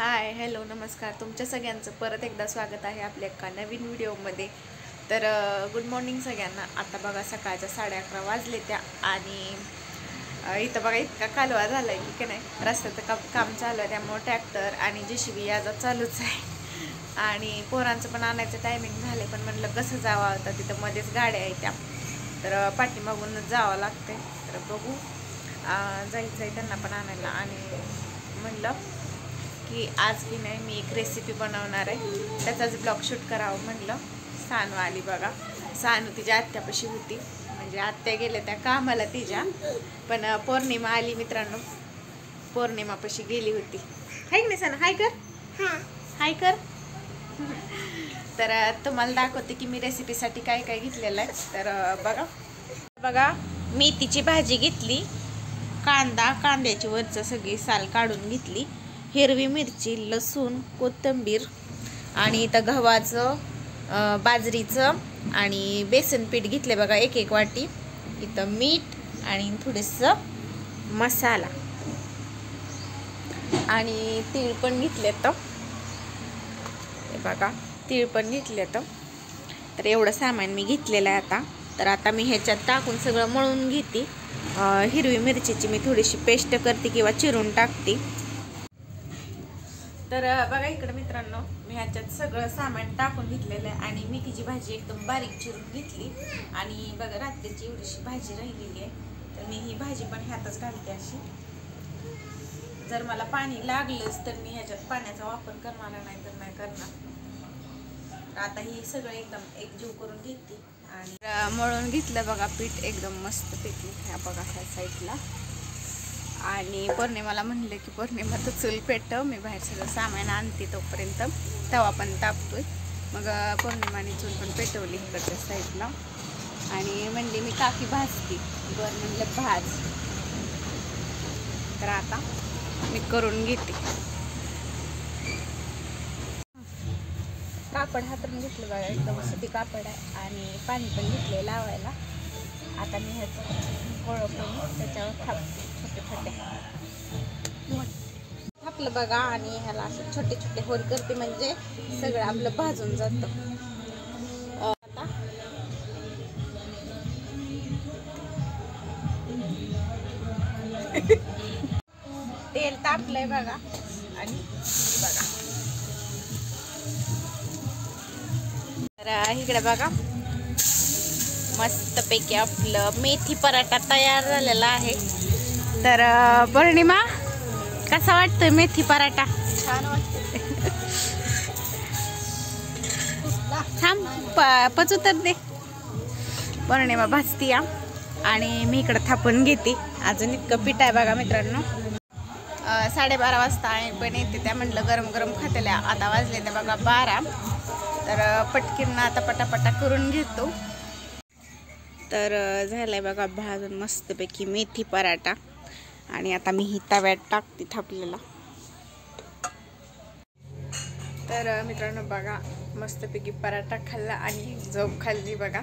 Hi hello नमस्कार तुमच्या सगळ्यांचं परत एकदा स्वागत आहे आपल्या एका नवीन व्हिडिओमध्ये। तर गुड मॉर्निंग सगळ्यांना। आता बघा सकाळच्या 11:30 वाजले त्या आणि इथं बघा इतका कालवा झाला आहे की नाही, रस्त्याचं काम चालू आहे त्यामुळे ट्रॅक्टर आणि JCB याचा चालूच आहे आणि पोरांचं पण आणायचं टायमिंग झाले, पण म्हटलं कसं जावं आता, तिथं मध्येच गाड्या आहेत त्या, तर पाठीमागूनच जावं लागते। तर बघू जायचं आहे त्यांना पण आणायला आणि म्हणलं की आज की नाही मी एक रेसिपी बनवणार आहे, त्याचाच ब्लॉग शूट करावं म्हणलं। सानू आली बघा, सानू तिच्या आत्यापाशी होती, म्हणजे आत्या गेल्या त्या कामाला तिच्या, पण पौर्णिमा आली मित्रांनो, पौर्णिमापाशी गेली होती। हाय की नाही सानू, हाय कर, हाय कर। तर तुम्हाला दाखवते की मी रेसिपीसाठी काय काय घेतलेलं आहे। तर बघा मेथीची भाजी घेतली, कांद्याची वरचं सगळी साल काढून घेतली, हिरवी मिरची, लसूण, कोथिंबीर आणि इथं गव्हाचं बाजरीचं आणि बेसन पीठ घेतले बघा एक वाटी, इथं मीठ आणि थोडंसं मसाला आणि तीळ पण घेतले, तर हे बघा तीळ पण घेतले। तर एवढं सामान मी घेतलेलं आहे तर आता मी ह्याच्यात टाकून सगळं मळून घेते। हिरवी मिरचीची मी थोडीशी पेस्ट करते किंवा चिरून टाकते। तर बघा इकडे मित्रांनो, मी ह्याच्यात सगळं सामान टाकून घेतलेलं आहे आणि मेथीची भाजी एकदम बारीक चिरून घेतली आणि बघा रात्रीची एवढीशी भाजी राहिलेली आहे, तर मी ही भाजी पण ह्यातच घालते अशी। जर मला पाणी लागलंच तर मी ह्याच्यात पाण्याचा वापर करणार, नाही तर नाही करणार। आता ही सगळं एकदम एकजीव करून घेते आणि मळून घेतलं बघा पीठ एकदम मस्त पैकी, ह्या बघा ह्या साईडला। आणि पौर्णिमाला म्हणले की पौर्णिमा तर चूल पेटव, मी बाहेर सगळं सामान आणते तोपर्यंत तवा पण तापतोय। मग पौर्णिमाने चूल पण पेटवली इकडच्या साईडला आणि म्हणली मी काकी भाजती, बरं म्हणलं भाज। तर आता मी करून घेते। कापड हातरून घेतलं बघा, एकदम सुती कापड आहे आणि पाणी पण घेतले लावायला। आता मी ह्याचं गोळं करून त्याच्यावर थापते, छोटे छोटे थापलं बघा आणि ह्याला असे छोटे छोटे होल करते, म्हणजे सगळं आपलं भाजून जातं। आता तेल तापलंय बघा आणि बघा, तर इकडे बघा मस्तपैकी आपलं मेथी पराठा तयार झालेला आहे। तर पौर्णिमा कसा वाटतोय मेथी पराठा? छान वाटतोय। थांब पचू तर दे। पौर्णिमा भाजती आणि मी इकडं थापून घेते, अजून इतकं पीठ आहे बघा मित्रांनो। 12:30 वाजता आणि पण येते त्या, म्हटलं गरम गरम खातेल्या, आता वाजले ते बघा 12। तर पटकीन आता पटापटा करून घेतो। तर झालंय बघा भाजून मस्तपैकी मेथी पराठा आणि आता मी ही तव्यात टाकते थापलेला। तर मित्रांनो बघा मस्तपैकी पराठा खाल्ला आणि झोप खाल्ली बघा।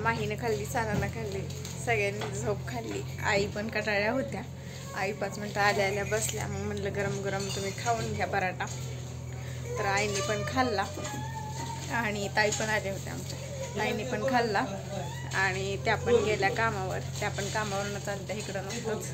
माहीने खाल्ली, सानानं खाल्ली, सगळ्यांनी झोप खाल्ली। आई पण कटाळ्या होत्या, आई 5 मिनिटं आल्या बसल्या, मग म्हणलं गरम गरम तुम्ही खाऊन घ्या पराठा। तर आईने पण खाल्ला आणि ताई पण आल्या होत्या आमच्या, ताईने पण खाल्ला आणि त्या पण गेल्या कामावर, त्या पण कामावरनं चालत्या, इकडं नव्हतंच,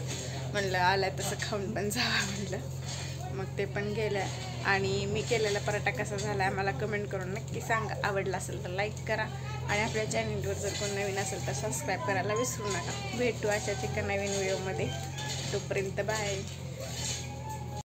म्हणलं आल्या तसं खाऊन पण जावं म्हणलं, मग ते पण गेल्या। आणि मी केलेला पराठा कसा झाला आहे मला कमेंट करून नक्की सांगा, आवडला असेल तर लाईक करा आणि आपल्या चॅनलवर जर कोण नवीन असेल तर सबस्क्राईब करायला विसरू नका। भेटू अशाच एका नवीन व्हिडिओमध्ये, तोपर्यंत बाय।